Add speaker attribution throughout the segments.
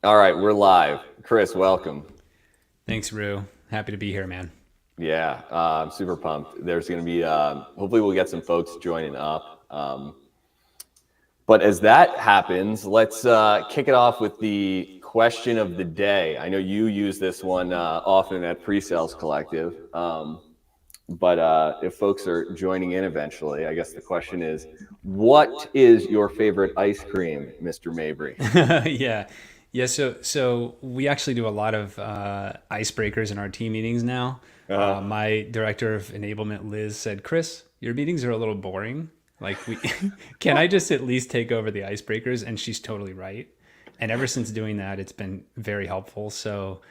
Speaker 1: All right, we're live. Chris, welcome.
Speaker 2: Thanks, Rue. Happy to be here, man.
Speaker 1: Yeah, I'm super pumped. There's going to be, hopefully, we'll get some folks joining up. But as that happens, let's kick it off with the question of the day. I know you use this one often at PreSales Collective. But if folks are joining in eventually, I guess the question is, what is your favorite ice cream, Mr. Mabry?
Speaker 2: Yeah. Yeah, so we actually do a lot of icebreakers in our team meetings now.
Speaker 1: Uh,
Speaker 2: My director of enablement, Liz, said, "Chris, your meetings are a little boring. Can I just at least take over the icebreakers?" And she's totally right. And ever since doing that, it's been very helpful. So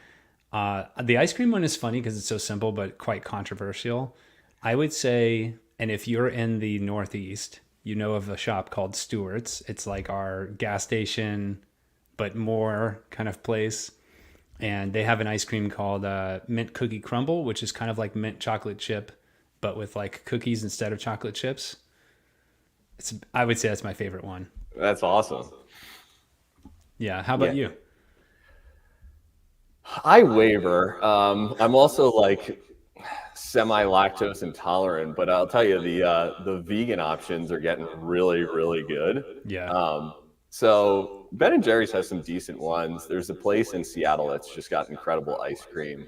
Speaker 2: the ice cream one is funny because it's so simple, but quite controversial. I would say, and if you're in the Northeast, you know of a shop called Stewart's. It's like our gas station, but more kind of place. And they have an ice cream called Mint Cookie Crumble, which is kind of like mint chocolate chip, but with like cookies instead of chocolate chips. I would say that's my favorite one.
Speaker 1: that's awesome.
Speaker 2: Yeah. How
Speaker 1: Yeah.
Speaker 2: about you?
Speaker 1: I waver. I'm also like semi-lactose intolerant, but I'll tell you the vegan options are getting really, really good.
Speaker 2: Yeah.
Speaker 1: Um, so Ben and Jerry's has some decent ones. There's a place in Seattle that's just got incredible ice cream.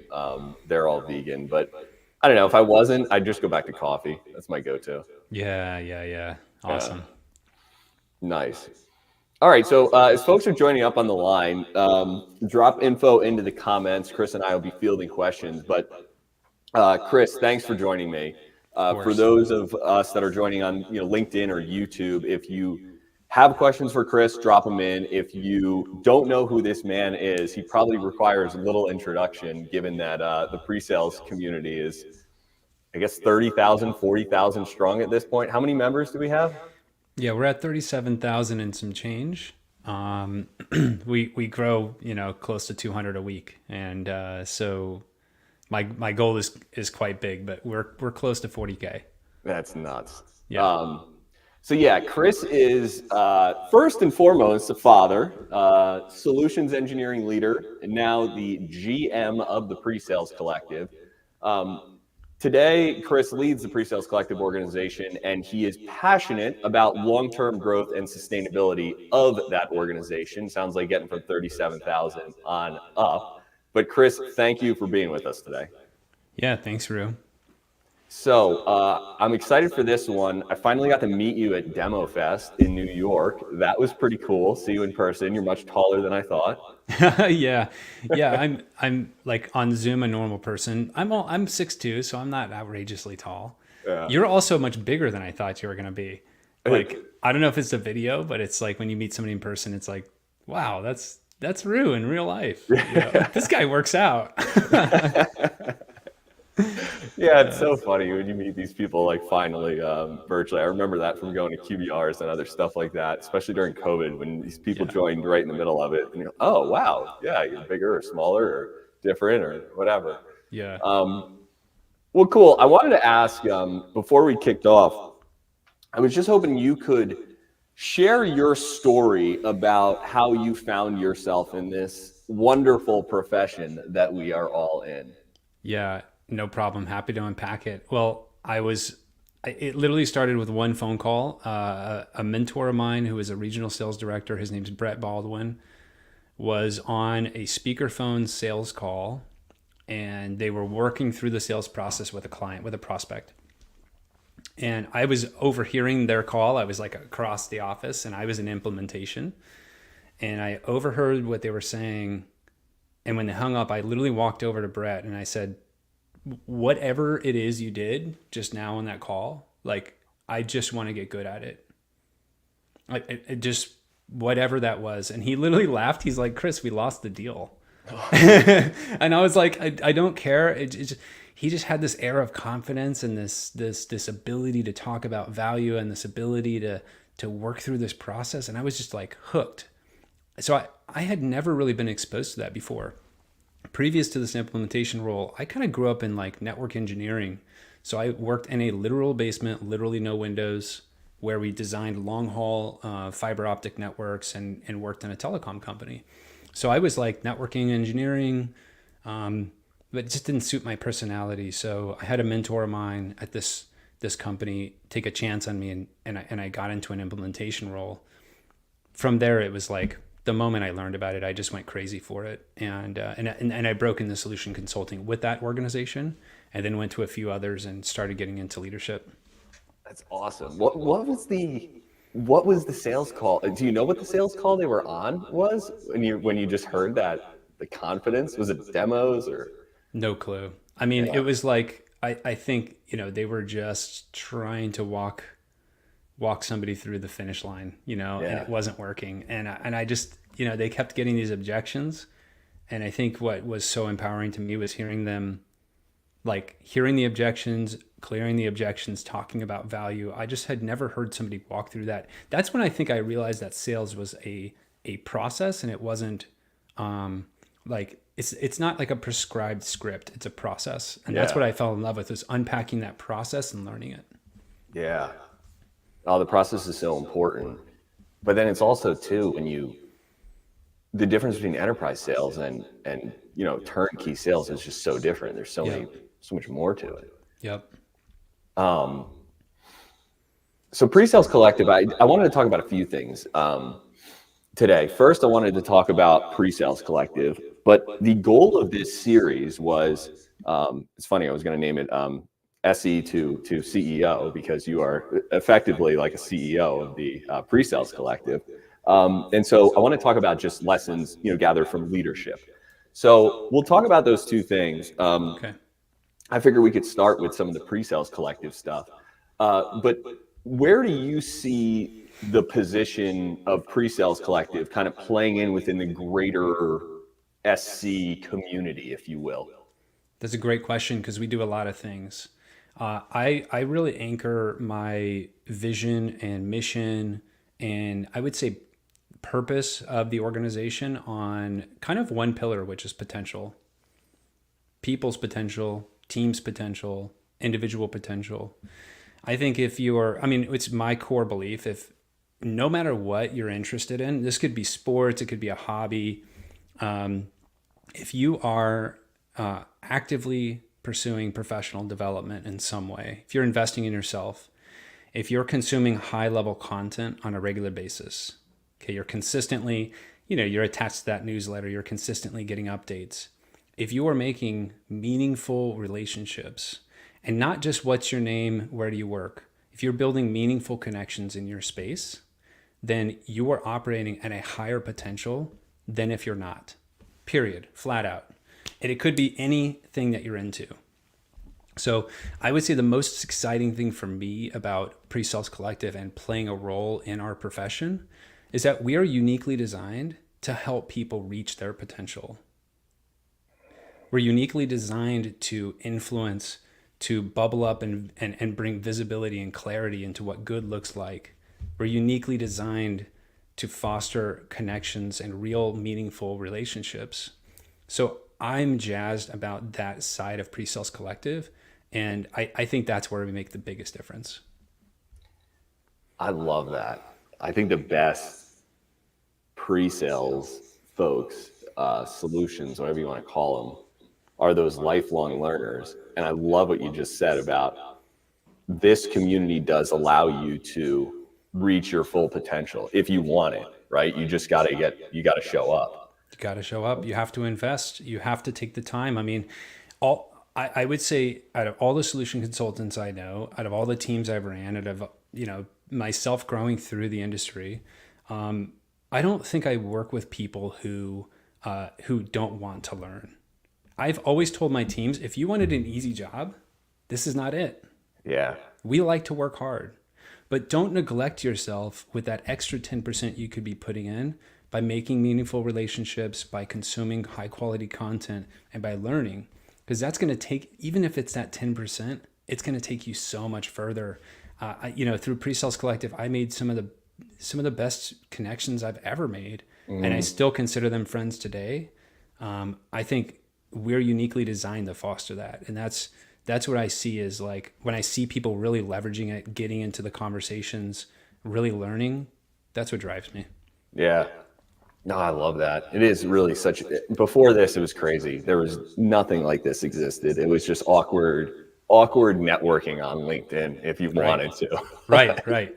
Speaker 1: They're all vegan, but I don't know. If I wasn't, I'd just go back to coffee. That's my go-to.
Speaker 2: Yeah. Yeah. Yeah.
Speaker 1: Yeah,
Speaker 2: Awesome.
Speaker 1: nice. All right, so as folks are joining up on the line, drop info into the comments. Chris and I will be fielding questions, but Chris, thanks for joining me.
Speaker 2: Of
Speaker 1: For
Speaker 2: course.
Speaker 1: those of us that are joining on LinkedIn or YouTube, if you have questions for Chris, drop them in. If you don't know who this man is, he probably requires little introduction, given that the pre-sales community is, I guess, 30,000, 40,000 strong at this point. How many members do we have?
Speaker 2: Yeah, we're at 37,000 and some change. Um, we grow, close to 200 a week, and so my goal is quite big, but we're close to 40K.
Speaker 1: That's nuts.
Speaker 2: Yeah,
Speaker 1: So yeah, Chris is first and foremost a father, solutions engineering leader, and now the GM of the Pre-Sales Collective. Um, Today, Chris leads the Pre-Sales Collective organization, and he is passionate about long-term growth and sustainability of that organization. Sounds like getting from 37,000 on up. But Chris, thank you for being with us today.
Speaker 2: yeah. Thanks, Rue.
Speaker 1: So I'm excited for this one. I finally got to meet you at Demo Fest in New York. That was pretty cool. See you in person. You're much taller than I thought.
Speaker 2: Yeah, yeah. I'm like on Zoom a normal person. I'm 6'2", so I'm not outrageously tall.
Speaker 1: Yeah.
Speaker 2: You're also much bigger than I thought you were gonna be. Like I don't know if it's a video, but it's like when you meet somebody in person, it's like, wow, that's Rue in real life. This guy works out.
Speaker 1: Yeah, it's so funny when you meet these people like finally virtually. I remember that from going to QBRs and other stuff like that, especially during COVID when these people
Speaker 2: Yeah,
Speaker 1: joined right in the middle of it. And you're, oh wow, yeah, you're bigger or smaller or different or whatever.
Speaker 2: yeah.
Speaker 1: Um, well, cool. I wanted to ask before we kicked off. I was just hoping you could share your story about how you found yourself in this wonderful profession that we are all in.
Speaker 2: Yeah, no problem. Happy to unpack it. Well, it literally started with one phone call. A mentor of mine who is a regional sales director, his name's Brett Baldwin, was on a speakerphone sales call, and they were working through the sales process with a client, with a prospect. And I was overhearing their call. I was like across the office, and I was in implementation. And I overheard what they were saying. And when they hung up, I literally walked over to Brett and I said, whatever it is you did just now on that call, like, I just want to get good at it. Like, it just, whatever that was. And he literally laughed. He's like, Chris, we lost the deal. And I was like, I don't care. He just had this air of confidence and this ability to talk about value and this ability to work through this process. And I was just like hooked. So I had never really been exposed to that before. Previous to this implementation role, I kind of grew up in like network engineering. So I worked in a literal basement, literally no windows, where we designed long haul fiber optic networks and worked in a telecom company. So I was like networking engineering, but it just didn't suit my personality. So I had a mentor of mine at this company take a chance on me, and I got into an implementation role. From there, it was like the moment I learned about it, I just went crazy for it, and I broke into solution consulting with that organization, and then went to a few others and started getting into leadership.
Speaker 1: That's awesome. What was the sales call? Do you know what the sales call they were on was when you just heard that the confidence? Was it demos or
Speaker 2: No clue. I mean, it
Speaker 1: yeah,
Speaker 2: was like I think they were just trying to walk somebody through the finish line, and
Speaker 1: yeah,
Speaker 2: it wasn't working. And I just, they kept getting these objections. And I think what was so empowering to me was hearing the objections, clearing the objections, talking about value. I just had never heard somebody walk through that. That's when I think I realized that sales was a process, and it wasn't like it's not like a prescribed script. It's a process. And that's
Speaker 1: yeah,
Speaker 2: what I fell in love with, was unpacking that process and learning it.
Speaker 1: yeah. Oh, the process is so important. But then it's also too the difference between enterprise sales and turnkey sales is just so different. There's
Speaker 2: Yep.
Speaker 1: so much more to it.
Speaker 2: Yep.
Speaker 1: So pre-sales collective, I wanted to talk about a few things today. First, I wanted to talk about pre-sales collective, but the goal of this series was, it's funny, I was going to name it SE to CEO, because you are effectively like a CEO of the pre-sales collective. And so I want to talk about just lessons, gathered from leadership. So we'll talk about those two things.
Speaker 2: Okay.
Speaker 1: I figure we could start with some of the pre-sales collective stuff. But where do you see the position of pre-sales collective kind of playing in within the greater SC community, if you will?
Speaker 2: That's a great question, because we do a lot of things. I really anchor my vision and mission, and I would say purpose of the organization on kind of one pillar, which is potential. People's potential, team's potential, individual potential. I think it's my core belief, if no matter what you're interested in, this could be sports, it could be a hobby. If you are actively pursuing professional development in some way, if you're investing in yourself, if you're consuming high level content on a regular basis, okay, you're consistently, you're attached to that newsletter, you're consistently getting updates. If you are making meaningful relationships, and not just what's your name, where do you work, if you're building meaningful connections in your space, then you are operating at a higher potential than if you're not. Period. Flat out. And it could be anything that you're into. So I would say the most exciting thing for me about PreSales Collective and playing a role in our profession is that we are uniquely designed to help people reach their potential. We're uniquely designed to influence, to bubble up and bring visibility and clarity into what good looks like. We're uniquely designed to foster connections and real meaningful relationships. So I'm jazzed about that side of PreSales Collective, and I think that's where we make the biggest difference.
Speaker 1: I love that. I think the best pre-sales folks, solutions, whatever you want to call them, are those lifelong learners. And I love what you just said about this community does allow you to reach your full potential if you want it, right? You just got to show up.
Speaker 2: You got to show up. You have to invest. You have to take the time. I mean, I would say, out of all the solution consultants I know, out of all the teams I've ran, out of myself growing through the industry, I don't think I work with people who don't want to learn. I've always told my teams, if you wanted an easy job, this is not it.
Speaker 1: Yeah.
Speaker 2: We like to work hard, but don't neglect yourself with that extra 10% you could be putting in by making meaningful relationships, by consuming high quality content, and by learning, because that's going to take, even if it's that 10%, it's going to take you so much further. Through PreSales Collective, I made some of the best connections I've ever made, and I still consider them friends today. I think we're uniquely designed to foster that. And that's what I see is, like, when I see people really leveraging it, getting into the conversations, really learning, that's what drives me.
Speaker 1: Yeah. No, I love that. It is really before this, it was crazy. There was nothing like this existed. It was just awkward networking on LinkedIn if you
Speaker 2: Right.
Speaker 1: wanted to.
Speaker 2: Right.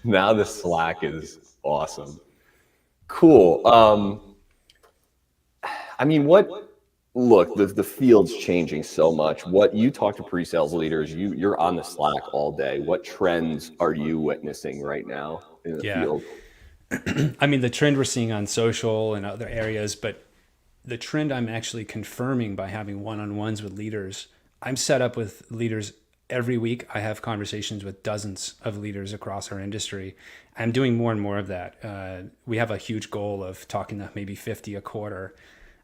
Speaker 1: Now the Slack is awesome. Cool. I mean, look, the field's changing so much. What you talk to pre-sales leaders, you're on the Slack all day. What trends are you witnessing right now in the
Speaker 2: Yeah.
Speaker 1: field?
Speaker 2: I mean, the trend we're seeing on social and other areas, but the trend I'm actually confirming by having one-on-ones with leaders. I'm set up with leaders every week. I have conversations with dozens of leaders across our industry. I'm doing more and more of that. We have a huge goal of talking to maybe 50 a quarter.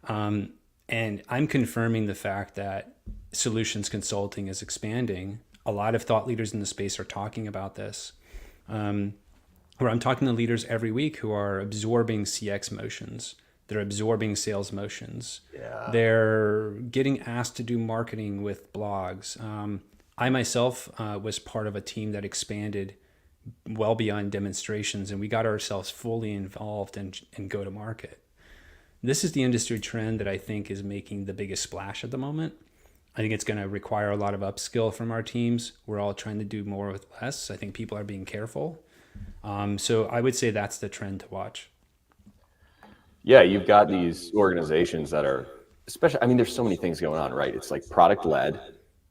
Speaker 2: And I'm confirming the fact that solutions consulting is expanding. A lot of thought leaders in the space are talking about this. Where I'm talking to leaders every week who are absorbing CX motions. They're absorbing sales motions.
Speaker 1: Yeah.
Speaker 2: They're getting asked to do marketing with blogs. I myself was part of a team that expanded well beyond demonstrations, and we got ourselves fully involved in go to market. This is the industry trend that I think is making the biggest splash at the moment. I think it's going to require a lot of upskill from our teams. We're all trying to do more with less. I think people are being careful. So I would say that's the trend to watch.
Speaker 1: Yeah, you've got these organizations that are, especially, I mean, there's so many things going on, right? It's like product led,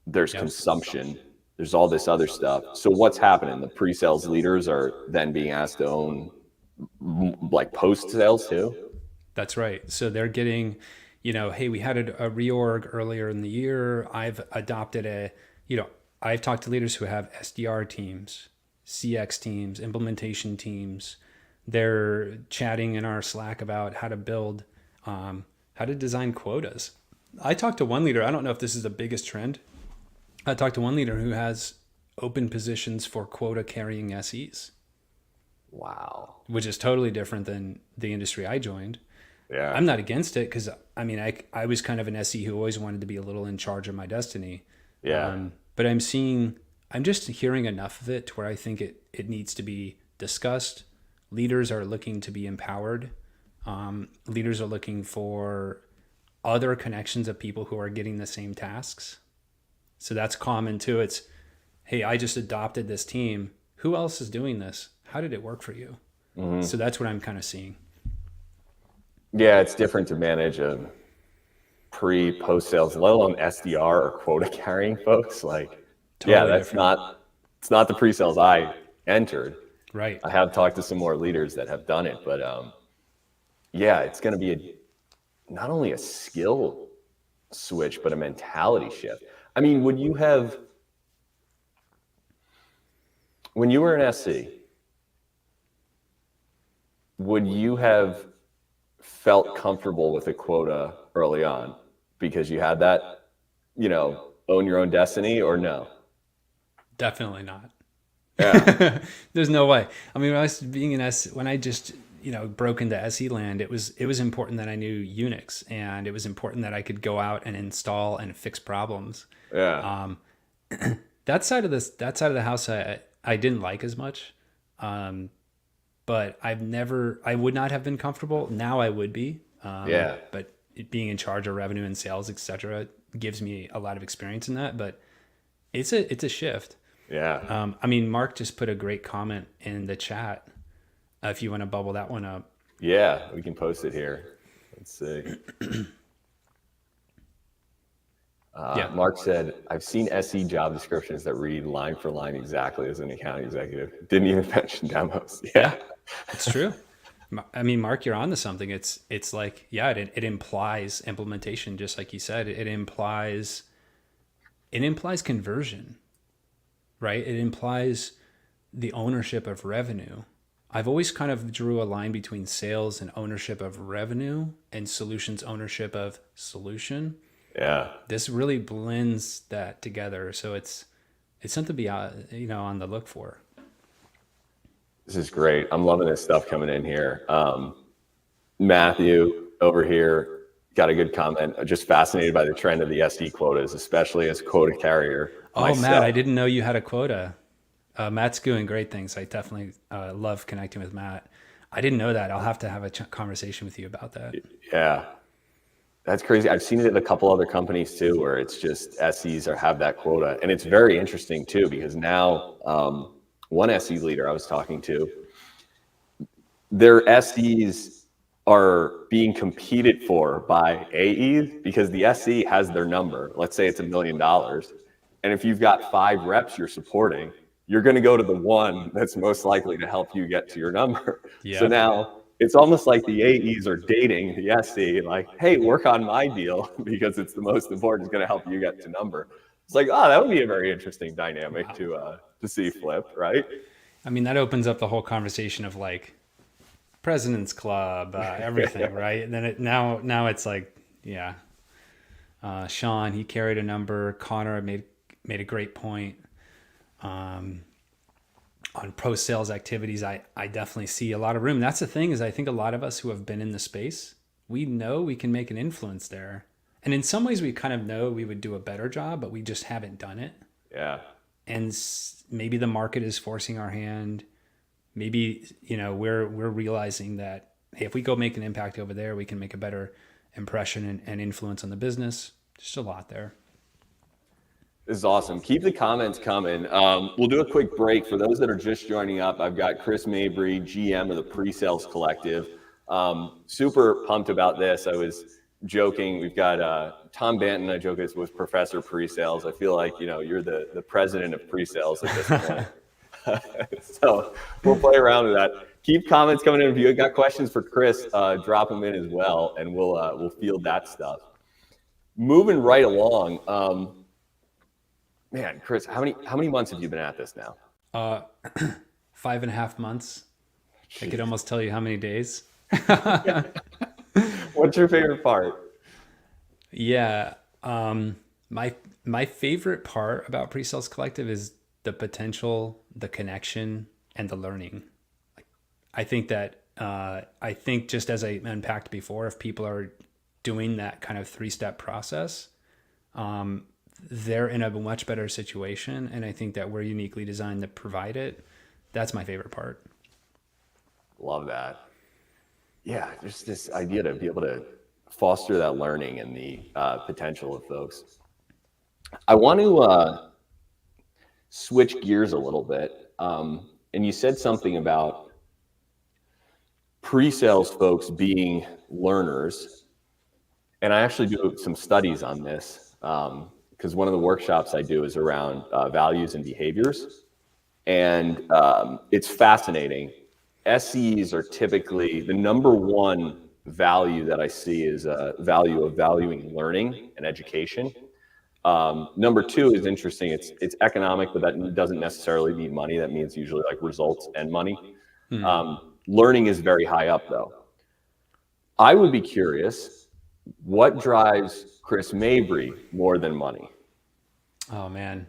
Speaker 1: there's consumption, there's all this other stuff. So what's happening? The pre-sales leaders are then being asked to own like post sales too?
Speaker 2: That's right. So they're getting, hey, we had a reorg earlier in the year. I've adopted I've talked to leaders who have SDR teams, CX teams, implementation teams. They're chatting in our Slack about how to build, how to design quotas. I talked to one leader. I don't know if this is the biggest trend. I talked to one leader who has open positions for quota carrying SEs.
Speaker 1: Wow.
Speaker 2: Which is totally different than the industry I joined.
Speaker 1: Yeah.
Speaker 2: I'm not against it because I mean, I was kind of an SE who always wanted to be a little in charge of my destiny.
Speaker 1: Yeah.
Speaker 2: But I'm just hearing enough of it to where I think it needs to be discussed. Leaders are looking to be empowered. Leaders are looking for other connections of people who are getting the same tasks. So that's common too. It's, hey, I just adopted this team. Who else is doing this? How did it work for you? Mm-hmm. So that's what I'm kind of seeing.
Speaker 1: Yeah, it's different to manage a post sales, let alone SDR or quota carrying folks. Like, totally it's not the pre-sales I entered.
Speaker 2: Right.
Speaker 1: I have talked to some more leaders that have done it, but yeah, it's going to be not only a skill switch, but a mentality shift. I mean, when you were an SC, would you have felt comfortable with a quota early on because you had that, own your own destiny, or no?
Speaker 2: Definitely not.
Speaker 1: Yeah.
Speaker 2: There's no way. I mean, when I just, broke into SE land, it was important that I knew Unix, and it was important that I could go out and install and fix problems.
Speaker 1: Yeah.
Speaker 2: That side of the house, I didn't like as much. But I would not have been comfortable. Now I would be.
Speaker 1: Yeah.
Speaker 2: But being in charge of revenue and sales, etc., gives me a lot of experience in that. But it's a shift.
Speaker 1: Yeah.
Speaker 2: I mean, Mark just put a great comment in the chat. If you want to bubble that one up.
Speaker 1: Yeah, we can post it here. Let's see. Mark said, I've seen SE job descriptions that read line for line exactly as an account executive. Didn't even mention demos. Yeah.
Speaker 2: It's true. I mean, Mark, you're onto something. It's like, yeah, it implies implementation, just like you said. It implies conversion, right? It implies the ownership of revenue. I've always kind of drew a line between sales and ownership of revenue and solutions ownership of solution.
Speaker 1: Yeah.
Speaker 2: This really blends that together. So it's something to be on the look for.
Speaker 1: This is great. I'm loving this stuff coming in here. Matthew over here got a good comment. Just fascinated by the trend of the SD quotas, especially as quota carrier.
Speaker 2: Oh, Matt, I didn't know you had a quota. Matt's doing great things. I definitely love connecting with Matt. I didn't know that. I'll have to have a conversation with you about that.
Speaker 1: Yeah, that's crazy. I've seen it at a couple other companies too, where it's just SEs have that quota. And it's very interesting too, because now one SE leader I was talking to, their SEs are being competed for by AEs because the SE has their number. Let's say it's $1 million. And if you've got 5 reps you're supporting, you're going to go to the one that's most likely to help you get to your number. So
Speaker 2: Yep.
Speaker 1: now it's almost like the AEs are dating the SE, like, hey, work on my deal because it's the most important. It's going to help you get to number. It's like, oh, that would be a very interesting dynamic to see flip, right?
Speaker 2: I mean, that opens up the whole conversation of like President's Club, everything, right? And then now it's like, yeah, Sean, he carried a number. Connor made a great point. On pro sales activities, I definitely see a lot of room. That's the thing, is I think a lot of us who have been in the space, we know we can make an influence there. And in some ways we kind of know we would do a better job, but we just haven't done it.
Speaker 1: Yeah.
Speaker 2: And maybe the market is forcing our hand. Maybe, we're realizing that, hey, if we go make an impact over there, we can make a better impression and influence on the business. Just a lot there.
Speaker 1: This is awesome. Keep the comments coming. We'll do a quick break. For those that are just joining up, I've got Chris Mabry, GM of the PreSales Collective. Super pumped about this. I was joking. We've got Tom Banton, I joke, was Professor Presales. I feel like, you're the president of Presales at this point. So we'll play around with that. Keep comments coming in. If you got questions for Chris, drop them in as well, and we'll field that stuff. Moving right along. Man, Chris, how many months have you been at this now?
Speaker 2: 5.5 months. Jeez. I could almost tell you how many days.
Speaker 1: What's your favorite part?
Speaker 2: Yeah, my favorite part about PreSales Collective is the potential, the connection, and the learning. I think that just as I unpacked before, if people are doing that kind of 3-step process, they're in a much better situation. And I think that we're uniquely designed to provide it. That's my favorite part.
Speaker 1: Love that. Yeah, there's this idea to be able to foster that learning and the potential of folks. I want to switch gears a little bit. And you said something about pre-sales folks being learners. And I actually do some studies on this. Because one of the workshops I do is around values and behaviors. And it's fascinating. SEs are typically, the number one value that I see is a value of valuing learning and education. Number 2 is interesting. It's economic, but that doesn't necessarily mean money. That means usually like results and money. Learning is very high up though. I would be curious, what drives Chris Mabry more than money?
Speaker 2: Oh man,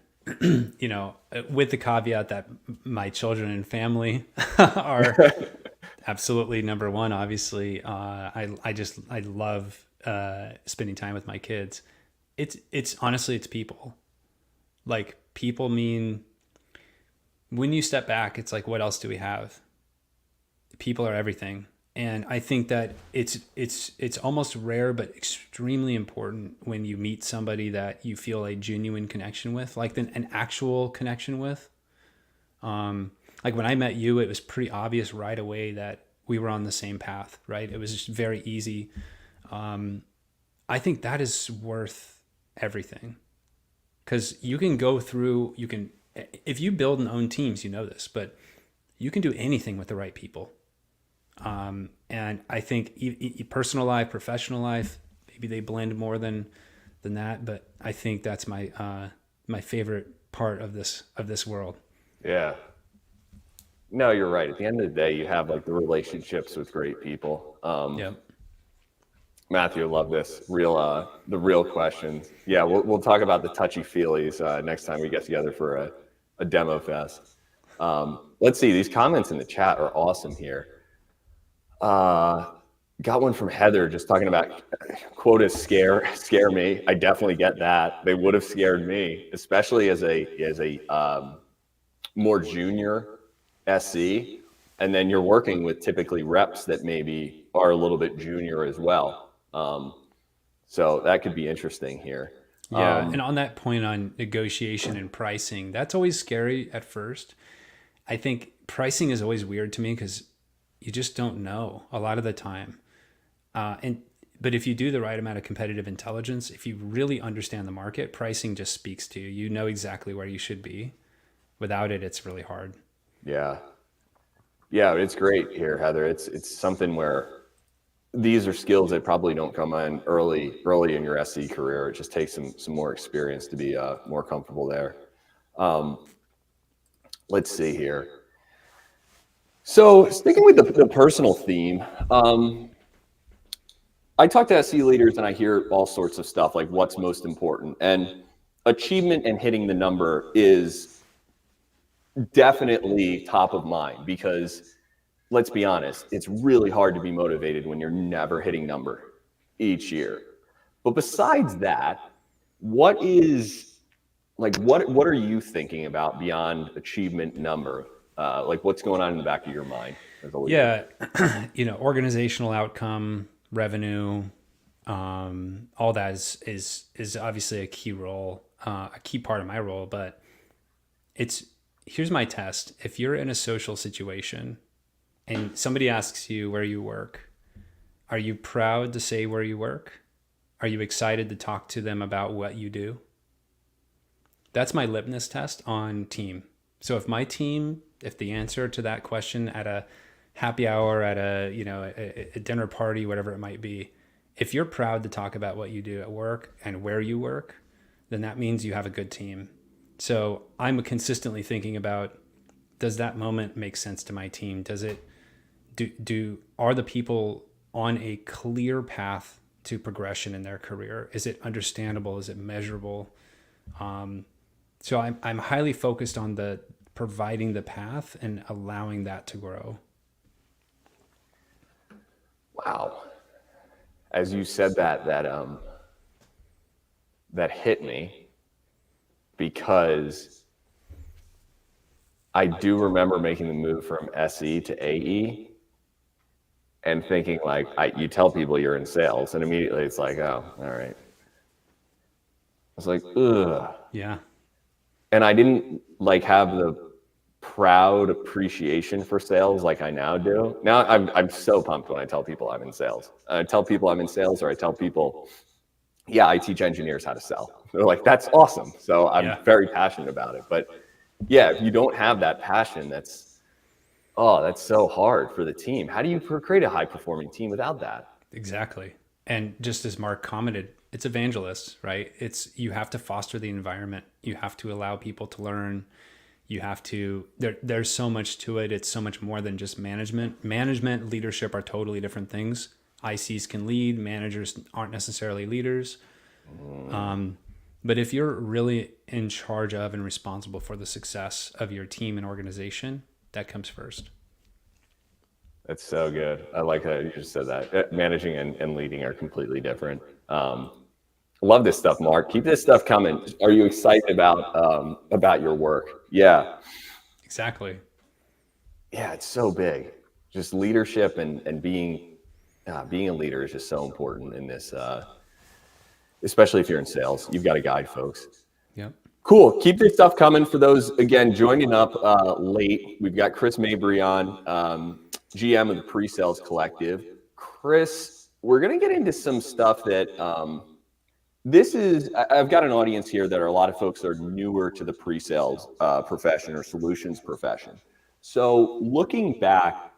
Speaker 2: with the caveat that my children and family are absolutely number one. Obviously, I love spending time with my kids. It's honestly, it's people. Like, people mean, when you step back, it's like, what else do we have? People are everything. And I think that it's almost rare, but extremely important when you meet somebody that you feel a genuine connection with, like an actual connection with. Like when I met you, it was pretty obvious right away that we were on the same path, right? It was just very easy. I think that is worth everything, because you can go through, if you build and own teams, you know this, but you can do anything with the right people. And I think personal life, professional life, maybe they blend more than that, but I think that's my favorite part of this world.
Speaker 1: Yeah. No, you're right. At the end of the day, you have like the relationships with great people.
Speaker 2: Yep.
Speaker 1: Matthew, love this. The real questions. Yeah, we'll talk about the touchy-feelies next time we get together for a demo fest. Let's see. These comments in the chat are awesome here. Got one from Heather just talking about quotas scare me. I definitely get that. They would have scared me, especially as a more junior SC. And then you're working with typically reps that maybe are a little bit junior as well. So that could be interesting here.
Speaker 2: Yeah. And on that point on negotiation and pricing, that's always scary at first. I think pricing is always weird to me because you just don't know a lot of the time. But if you do the right amount of competitive intelligence, if you really understand the market, pricing just speaks to you. You know exactly where you should be. Without it, it's really hard.
Speaker 1: Yeah. Yeah, it's great here, Heather. It's something where these are skills that probably don't come in early in your SE career. It just takes some more experience to be more comfortable there. Let's see here. So sticking with the personal theme, I talk to SE leaders and I hear all sorts of stuff like what's most important. And achievement and hitting the number is definitely top of mind because let's be honest, it's really hard to be motivated when you're never hitting number each year. But besides that, what are you thinking about beyond achievement number? Like what's going on in the back of your mind as a leader?
Speaker 2: Yeah, organizational outcome, revenue, all that is obviously a key role, a key part of my role. But here's my test: if you're in a social situation and somebody asks you where you work, are you proud to say where you work? Are you excited to talk to them about what you do? That's my litmus test on team. So if the answer to that question at a happy hour, at a dinner party, whatever it might be, if you're proud to talk about what you do at work and where you work, then that means you have a good team. So I'm consistently thinking about, does that moment make sense to my team? Does it are the people on a clear path to progression in their career? Is it understandable? Is it measurable? So I'm highly focused on providing the path and allowing that to grow.
Speaker 1: Wow. As you said that hit me because I do remember making the move from SE to AE and thinking like, you tell people you're in sales and immediately it's like, oh, all right. I was like, ugh.
Speaker 2: Yeah.
Speaker 1: And I didn't like have the proud appreciation for sales like I now do. Now I'm so pumped when I tell people I'm in sales. I tell people I'm in sales, or I tell people, yeah, I teach engineers how to sell. They're like, that's awesome. So I'm very passionate about it. But yeah, if you don't have that passion, that's so hard for the team. How do you create a high performing team without that?
Speaker 2: Exactly. And just as Mark commented, it's evangelists, right? You have to foster the environment. You have to allow people to learn. You have to, there's so much to it. It's so much more than just management. Management, leadership are totally different things. ICs can lead, managers aren't necessarily leaders. But if you're really in charge of and responsible for the success of your team and organization, that comes first.
Speaker 1: That's so good. I like how you just said that. Managing and leading are completely different. Love this stuff, Mark. Keep this stuff coming. Are you excited about your work? Yeah.
Speaker 2: Exactly.
Speaker 1: Yeah, it's so big. Just leadership and being a leader is just so important in this, especially if you're in sales. You've got to guide folks.
Speaker 2: Yep.
Speaker 1: Cool. Keep this stuff coming. For those, again, joining up late, we've got Chris Mabry on, GM of the PreSales Collective. Chris, we're going to get into some stuff that I've got an audience here that are a lot of folks that are newer to the pre-sales profession or solutions profession. So looking back,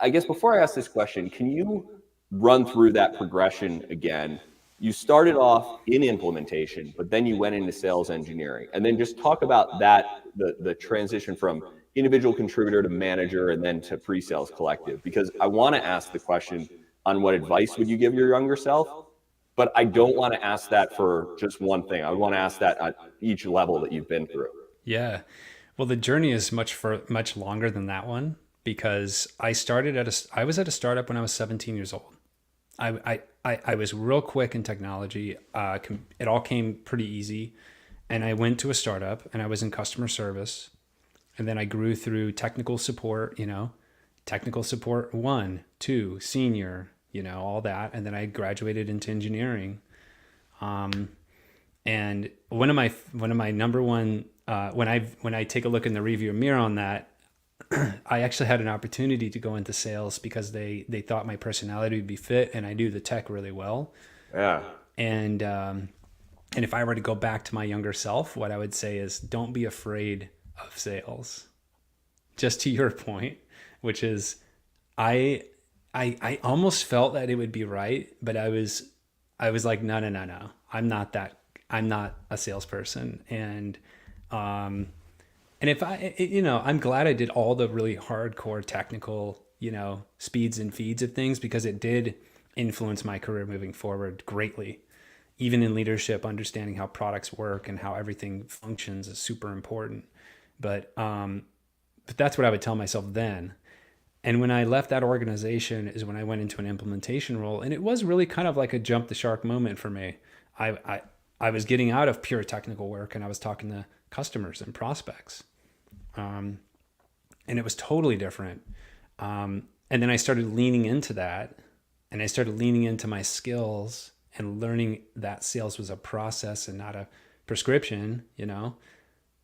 Speaker 1: I guess before I ask this question, can you run through that progression again? You started off in implementation, but then you went into sales engineering, and then just talk about that, the transition from individual contributor to manager and then to pre-sales collective, because I want to ask the question on what advice would you give your younger self? But I don't want to ask that for just one thing. I want to ask that at each level that you've been through.
Speaker 2: Yeah. Well, the journey is much longer than that one, because I was at a startup when I was 17 years old. I was real quick in technology. It all came pretty easy. And I went to a startup and I was in customer service. And then I grew through technical support, technical support 1, 2, senior, all that. And then I graduated into engineering. And one of my number one, when I take a look in the review mirror on that, I actually had an opportunity to go into sales because they thought my personality would be fit and I do the tech really well.
Speaker 1: Yeah.
Speaker 2: And if I were to go back to my younger self, what I would say is don't be afraid of sales. Just to your point, which is I almost felt that it would be right, but I was like, no. I'm not a salesperson. And if I'm glad I did all the really hardcore technical, speeds and feeds of things, because it did influence my career moving forward greatly. Even in leadership, understanding how products work and how everything functions is super important. But that's what I would tell myself then. And when I left that organization is when I went into an implementation role. And it was really kind of like a jump the shark moment for me. I was getting out of pure technical work and I was talking to customers and prospects. And it was totally different. And then I started leaning into that, and I started leaning into my skills and learning that sales was a process and not a prescription,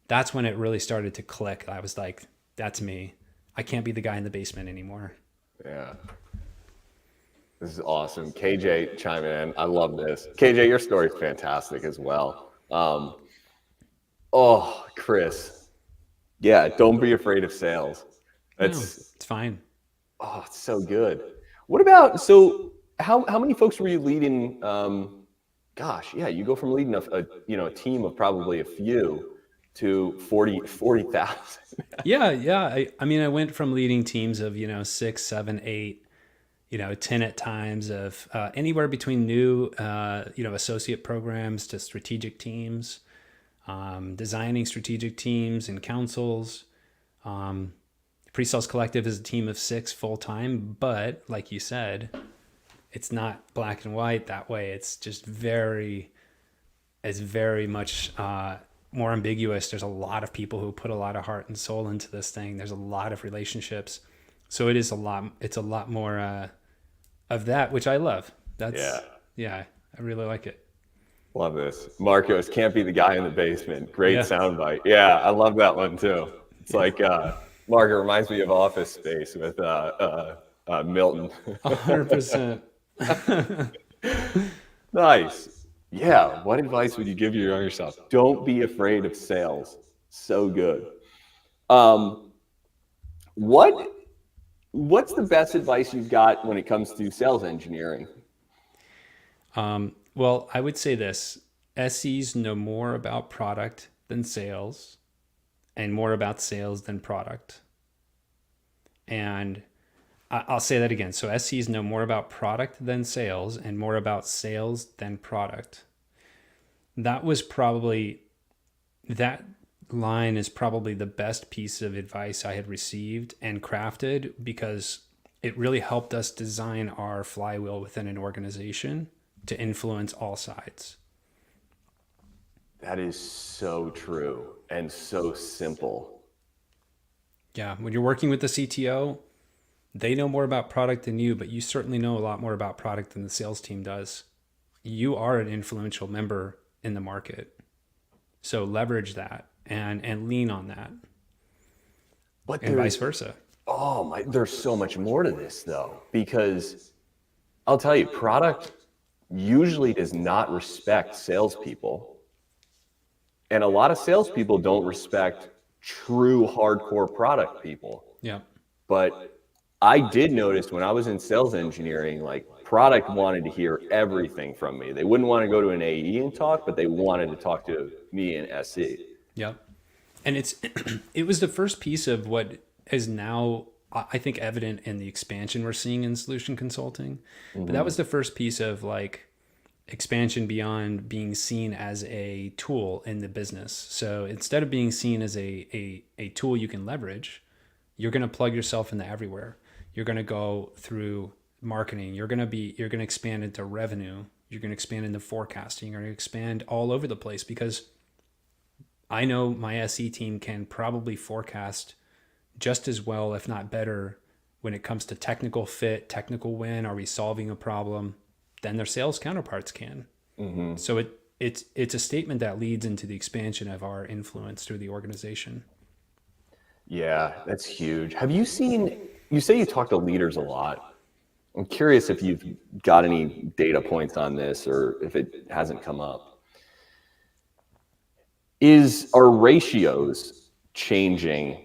Speaker 2: that's when it really started to click. I was like, that's me. I can't be the guy in the basement anymore.
Speaker 1: Yeah. This is awesome. KJ, chime in. I love this. KJ, your story is fantastic as well. Chris. Yeah, don't be afraid of sales.
Speaker 2: It's fine.
Speaker 1: Oh, it's so good. What about, so how many folks were you leading? You go from leading a team of probably a few to 40,000.
Speaker 2: Yeah. I went from leading teams of, 6, 7, 8, 10 at times, of anywhere between new, associate programs to strategic teams, designing strategic teams and councils. PreSales Collective is a team of 6 full-time, but like you said, it's not black and white that way. It's just very much more ambiguous. There's a lot of people who put a lot of heart and soul into this thing. There's a lot of relationships. So it's a lot more of that, which I love. I really like it.
Speaker 1: Love this. Marcos, can't be the guy in the basement. Great soundbite. Yeah, I love that one too. It's like, Mark, it reminds me of Office Space with Milton.
Speaker 2: 100%.
Speaker 1: Nice. Yeah. What advice would you give your younger self? Don't be afraid of sales. So good. What's the best advice you've got when it comes to sales engineering?
Speaker 2: Well, I would say this: SEs know more about product than sales, and more about sales than product. And I'll say that again. So SEs know more about product than sales, and more about sales than product. That line is probably the best piece of advice I had received and crafted, because it really helped us design our flywheel within an organization to influence all sides.
Speaker 1: That is so true and so simple.
Speaker 2: Yeah, when you're working with the CTO, they know more about product than you, but you certainly know a lot more about product than the sales team does. You are an influential member in the market. So leverage that and lean on that. And vice versa.
Speaker 1: Oh my, there's so much more to this though, because I'll tell you, product usually does not respect salespeople. And a lot of salespeople don't respect true hardcore product people.
Speaker 2: Yeah.
Speaker 1: But I did notice when I was in sales engineering, like product wanted to hear everything from me. They wouldn't want to go to an AE and talk, but they wanted to talk to me and SE.
Speaker 2: Yeah. And it was the first piece of what is now, I think, evident in the expansion we're seeing in solution consulting. But that was the first piece of like expansion beyond being seen as a tool in the business. So instead of being seen as a tool you can leverage, you're going to plug yourself into everywhere. You're going to go through marketing. You're going to expand into revenue. You're going to expand into forecasting. You're going to expand all over the place, because I know my SE team can probably forecast just as well, if not better, when it comes to technical fit, technical win, are we solving a problem, than their sales counterparts can.
Speaker 1: Mm-hmm.
Speaker 2: So it's a statement that leads into the expansion of our influence through the organization.
Speaker 1: Yeah, that's huge. Have you seen, you say you talk to leaders a lot. I'm curious if you've got any data points on this or if it hasn't come up. Are ratios changing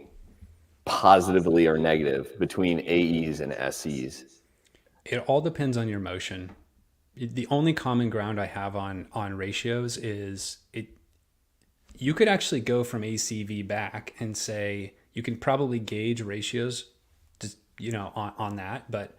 Speaker 1: positively or negative between AEs and SEs?
Speaker 2: It all depends on your motion. The only common ground I have on ratios is you could actually go from ACV back and say you can probably gauge ratios just on that, but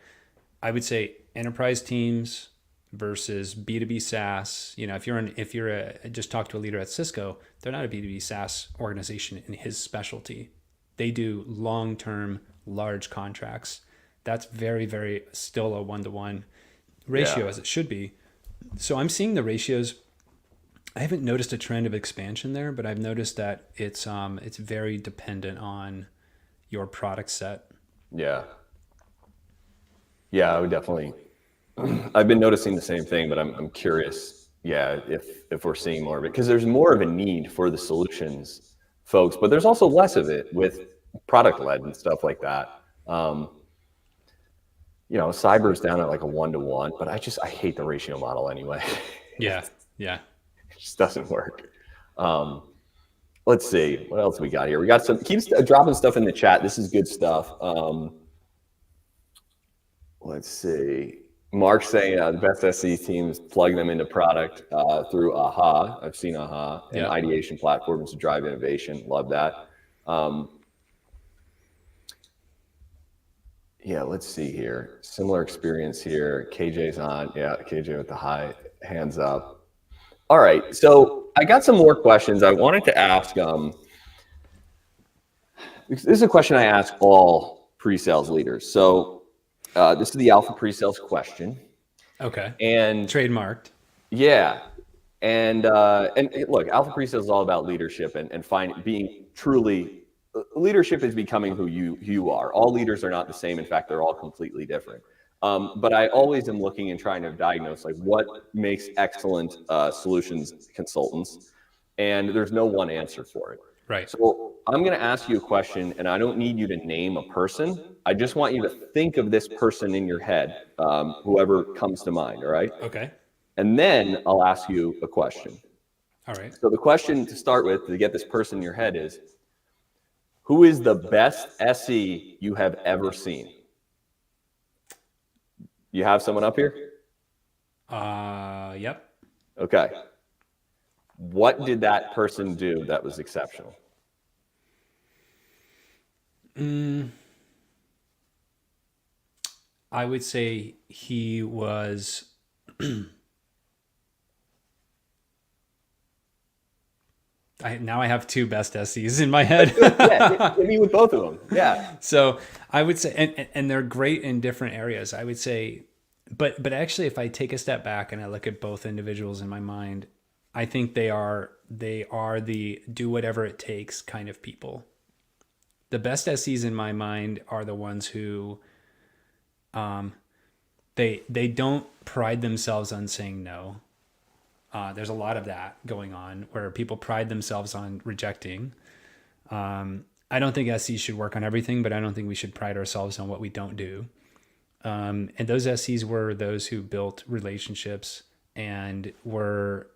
Speaker 2: I would say enterprise teams versus B2B SaaS. If you're just talk to a leader at Cisco, they're not a B2B SaaS organization in his specialty. They do long-term large contracts. That's very, very still a one-to-one ratio, as it should be. So I'm seeing the ratios. I haven't noticed a trend of expansion there, but I've noticed that it's very dependent on your product set.
Speaker 1: Yeah. Yeah, I would definitely. I've been noticing the same thing, but I'm curious. Yeah, if we're seeing more of it, because there's more of a need for the solutions folks, but there's also less of it with product led and stuff like that. Cyber is down at like a 1-to-1, but I hate the ratio model anyway.
Speaker 2: Yeah.
Speaker 1: It just doesn't work. Let's see what else we got here. We got keep dropping stuff in the chat. This is good stuff. Let's see. Mark's saying the best SE teams plug them into product through AHA. I've seen AHA and ideation platforms to drive innovation. Love that. Yeah, let's see here. Similar experience here. KJ's on. Yeah, KJ with the high hands up. All right, so I got some more questions I wanted to ask. This is a question I ask all pre-sales leaders. So this is the Alpha Pre-Sales question.
Speaker 2: Okay.
Speaker 1: And
Speaker 2: trademarked.
Speaker 1: Yeah. And look, Alpha Pre-Sales is all about leadership and being truly, leadership is becoming who you are. All leaders are not the same. In fact, they're all completely different. But I always am looking and trying to diagnose like what makes excellent solutions consultants. And there's no one answer for it.
Speaker 2: Right.
Speaker 1: So I'm going to ask you a question, and I don't need you to name a person. I just want you to think of this person in your head, whoever comes to mind. All right.
Speaker 2: Okay.
Speaker 1: And then I'll ask you a question.
Speaker 2: All right.
Speaker 1: So the question to start with, to get this person in your head, is who is the best SE you have ever seen? You have someone up here?
Speaker 2: Yep.
Speaker 1: Okay. What did that person do that was exceptional?
Speaker 2: I would say he was now I have two best SEs in my head.
Speaker 1: Yeah, hit me with both of them. Yeah.
Speaker 2: So I would say, and they're great in different areas. I would say, but actually, if I take a step back and I look at both individuals in my mind, I think they are the do whatever it takes kind of people. The best SEs in my mind are the ones who, they don't pride themselves on saying no. There's a lot of that going on where people pride themselves on rejecting. I don't think SEs should work on everything, but I don't think we should pride ourselves on what we don't do. And those SEs were those who built relationships and were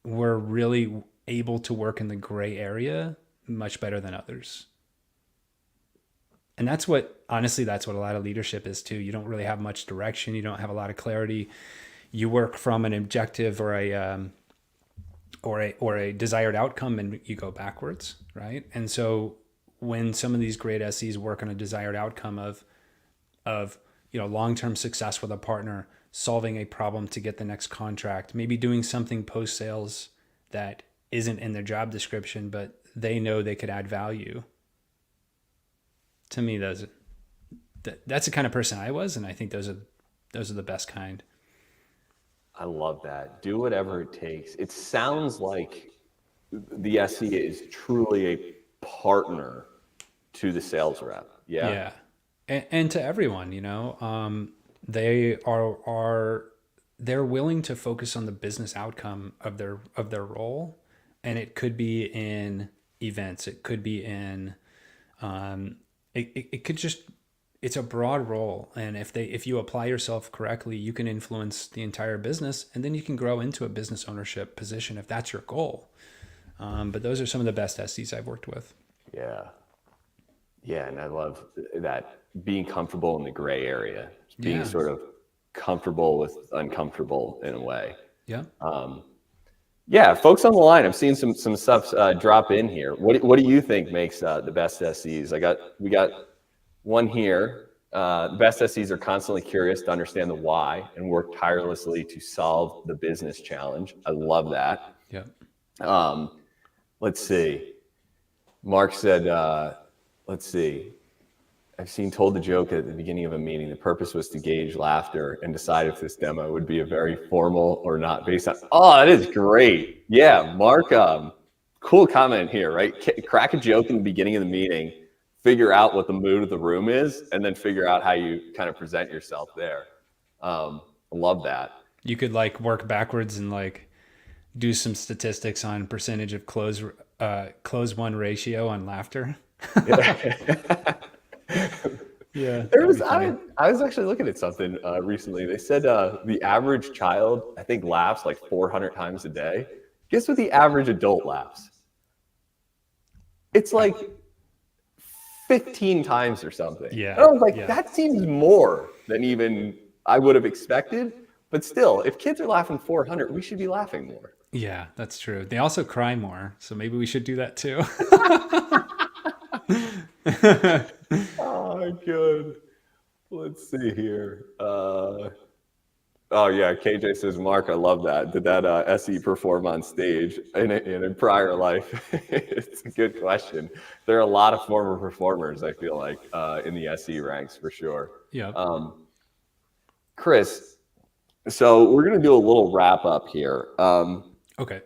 Speaker 2: really able to work in the gray area much better than others. And that's what a lot of leadership is too. You don't really have much direction. You don't have a lot of clarity. You work from an objective or a desired outcome, and you go backwards, right? And so when some of these great SEs work on a desired outcome of long-term success with a partner, solving a problem to get the next contract, maybe doing something post-sales that isn't in their job description, but they know they could add value. To me, that's the kind of person I was, and I think those are the best kind.
Speaker 1: I love that. Do whatever it takes. It sounds like the SE is truly a partner to the sales rep. Yeah.
Speaker 2: and to everyone, they they're willing to focus on the business outcome of their role, and it could be in events, it could be in it could just it's a broad role, and if you apply yourself correctly, you can influence the entire business, and then you can grow into a business ownership position if that's your goal. But those are some of the best SEs I've worked with.
Speaker 1: Yeah. Yeah. And I love that, being comfortable in the gray area, being sort of comfortable with uncomfortable in a way.
Speaker 2: Yeah.
Speaker 1: Yeah. Folks on the line, I'm seeing some stuff drop in here. What do you think makes the best SEs? We got one here. The best SEs are constantly curious to understand the why and work tirelessly to solve the business challenge. I love that.
Speaker 2: Yeah.
Speaker 1: Let's see. Mark said, let's see. I've seen told the joke at the beginning of a meeting. The purpose was to gauge laughter and decide if this demo would be a very formal or not based on. Oh, that is great. Yeah, Mark, cool comment here, right? Crack a joke in the beginning of the meeting, figure out what the mood of the room is, and then figure out how you kind of present yourself there. I love that.
Speaker 2: You could work backwards and do some statistics on percentage of close one ratio on laughter. Yeah.
Speaker 1: I was actually looking at something recently. They said the average child, I think, laughs 400 times a day. Guess what the average adult laughs? It's 15 times or something.
Speaker 2: Yeah.
Speaker 1: And I was that seems more than even I would have expected. But still, if kids are laughing 400, we should be laughing more.
Speaker 2: Yeah, that's true. They also cry more, so maybe we should do that too.
Speaker 1: Oh, good. Let's see here. Oh yeah, KJ says, Mark, I love that. Did that SE perform on stage in a prior life? It's a good question. There are a lot of former performers, I feel like, in the SE ranks for sure.
Speaker 2: Yeah.
Speaker 1: Chris, so we're going to do a little wrap up here.
Speaker 2: Okay.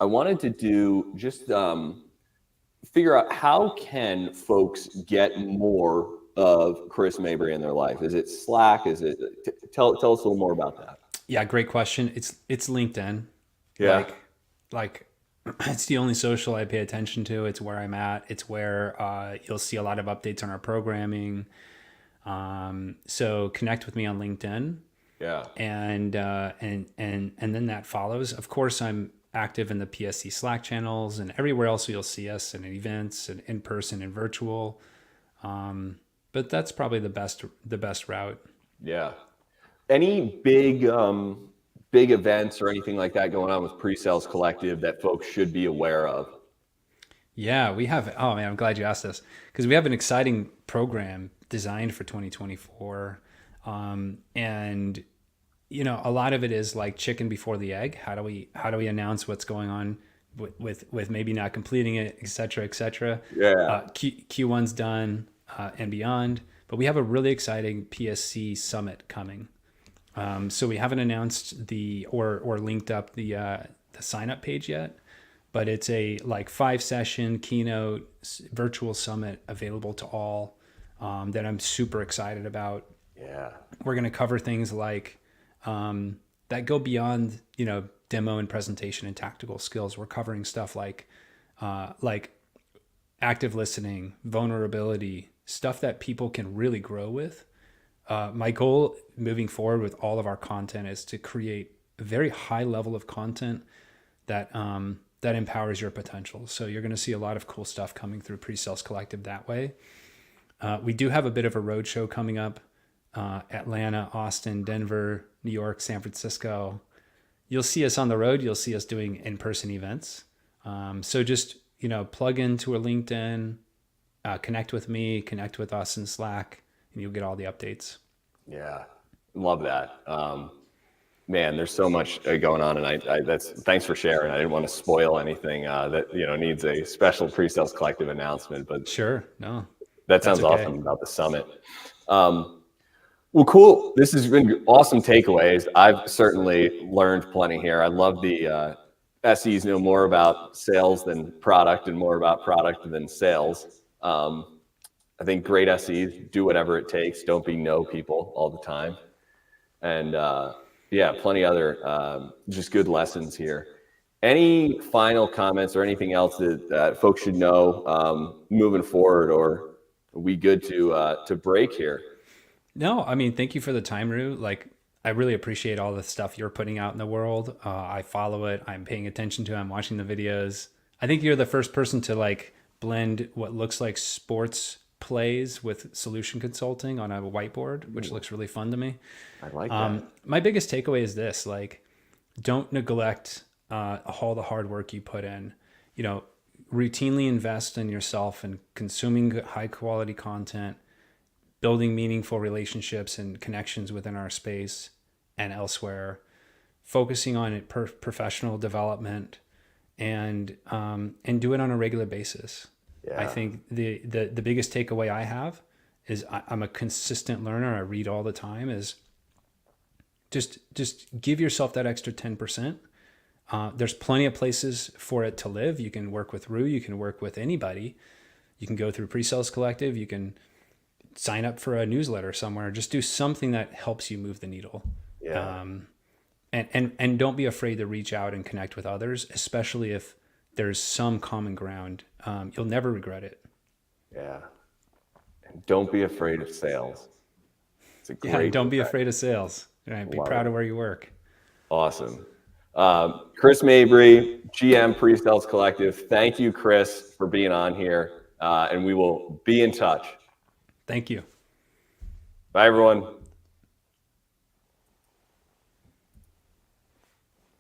Speaker 1: I wanted to do just figure out, how can folks get more of Chris Mabry in their life? Is it Slack? Is it tell us a little more about that?
Speaker 2: Yeah, great question. It's LinkedIn.
Speaker 1: Yeah.
Speaker 2: It's the only social I pay attention to. It's where I'm at. It's where you'll see a lot of updates on our programming. So connect with me on LinkedIn.
Speaker 1: Yeah.
Speaker 2: And then that follows. Of course, I'm active in the PSC Slack channels and everywhere else you'll see us, in events and in person and virtual. But that's probably the best route.
Speaker 1: Yeah. Any big events or anything like that going on with PreSales Collective that folks should be aware of?
Speaker 2: Yeah, we have. Oh man, I'm glad you asked this, because we have an exciting program designed for 2024. And a lot of it is chicken before the egg. How do we announce what's going on with maybe not completing it, et cetera, et cetera.
Speaker 1: Yeah.
Speaker 2: Q1's done and beyond, but we have a really exciting PSC summit coming. So we haven't announced or linked up the sign up page yet, but it's a 5-session keynote virtual summit available to all that I'm super excited about.
Speaker 1: Yeah. We're
Speaker 2: going to cover things that go beyond, demo and presentation and tactical skills. We're covering stuff like active listening, vulnerability, stuff that people can really grow with. My goal moving forward with all of our content is to create a very high level of content that empowers your potential. So you're going to see a lot of cool stuff coming through PreSales Collective that way. We do have a bit of a roadshow coming up. Atlanta, Austin, Denver, New York, San Francisco. You'll see us on the road. You'll see us doing in-person events. So just, plug into a LinkedIn, connect with me, connect with us in Slack, and you'll get all the updates.
Speaker 1: Yeah. Love that. Man, there's so much going on, and thanks for sharing. I didn't want to spoil anything that needs a special PreSales Collective announcement, but
Speaker 2: sure, no,
Speaker 1: that sounds okay. Awesome about the summit. Well, cool. This has been awesome takeaways. I've certainly learned plenty here. I love the SEs know more about sales than product and more about product than sales. I think great SEs do whatever it takes. Don't be no people all the time. And yeah, plenty other just good lessons here. Any final comments or anything else that folks should know moving forward, or are we good to break here?
Speaker 2: No, I mean, thank you for the time, Rue. Like, I really appreciate all the stuff you're putting out in the world. I follow it. I'm paying attention to it. I'm watching the videos. I think you're the first person to like blend what looks like sports plays with solution consulting on a whiteboard, which looks really fun to me.
Speaker 1: I like that.
Speaker 2: My biggest takeaway is this: like, don't neglect all the hard work you put in. You know, routinely invest in yourself and consuming high quality content, building meaningful relationships and connections within our space and elsewhere, focusing on it professional development, and do it on a regular basis.
Speaker 1: Yeah.
Speaker 2: I think the biggest takeaway I have is I'm a consistent learner. I read all the time. Is just give yourself that extra 10%. There's plenty of places for it to live. You can work with Rue. You can work with anybody. You can go through PreSales Collective. You can sign up for a newsletter somewhere. Just do something that helps you move the needle.
Speaker 1: Yeah.
Speaker 2: And don't be afraid to reach out and connect with others, especially if there's some common ground. You'll never regret it.
Speaker 1: Yeah. And don't be afraid of sales. It's a great.
Speaker 2: Don't be afraid of sales. Right? Be proud of where you work.
Speaker 1: Awesome. Chris Mabry, GM PreSales Collective. Thank you, Chris, for being on here. And we will be in touch.
Speaker 2: Thank you.
Speaker 1: Bye, everyone.